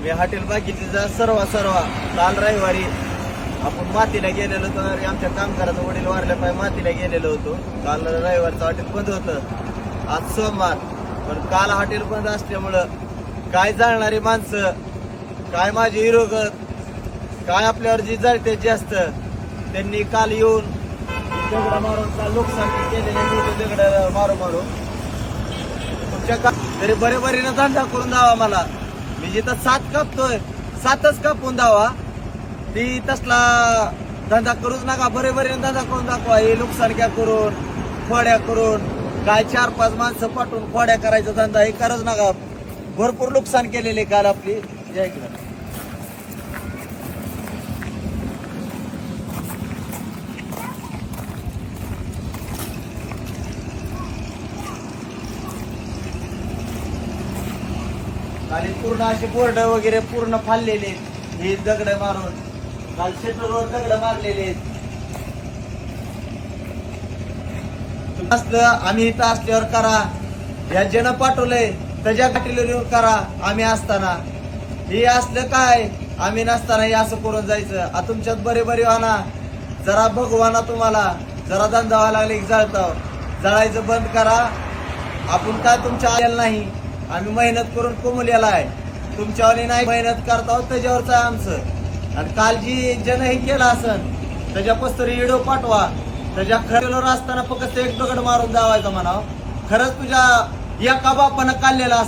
मी hotel बाकीचे सर्व काल रविवारी आपण मातीला गेलेलो तर आमच्या कामगाराचा वडील वारल्या पाय मातीला गेलेलो होतो. काल रविवारचं हॉटेल बंद होतं, आज सोमवार. पण काल हॉटेल बंद असल्यामुळं काय जाणणारी माणसं, काय माझे हिरोगत, काय आपल्यावर जी जळते जास्त, त्यांनी काल येऊन दगड मारून काल नुकसान केलेले दगड मारून तुमच्या तरी बरेबरीनं धंदा करून द्यावा. मला मी जिथं 7 कापतोय 7च कापून द्यावा. ती तसला धंदा करूच नका, बरेबरीनं धंदा करून दाखवा. हे नुकसान क्या करून खोड्या करून काय 4-5 माणसं पाठवून खोड्या करायचा धंदा हे करच नका. भरपूर नुकसान केलेले काल आपली. जय किरण. खाली पूर्ण असे बोर्ड वगैरे पूर्ण फाडलेले हे दगड मारून. काल शेटरवर दगड मारलेले आम्ही इथं असल्यावर करा, या जन पाठवलंय त्याच्या गाठीवर करा. आम्ही असताना हे असलं काय, आम्ही नसताना हे असं करून जायचं. तुमच्यात बरे व्हाना, जरा भगवाना तुम्हाला जरा धंदा व्हायला लागले की जळायचं बंद करा. आपण काय तुमच्या आलेलं नाही, आम्ही मेहनत करून कमवलेला आहे. तुमच्यावर नाही मेहनत करता त्याच्यावरच आहे आमचं. आणि काल जी जन हे केलं असन त्याच्यापासून व्हिडिओ पाठवा. त्याच्या खरेवर असताना फक्त एक दगड मारून जावायचा म्हणावं. खरंच तुझ्या एका बापानं काढलेला असं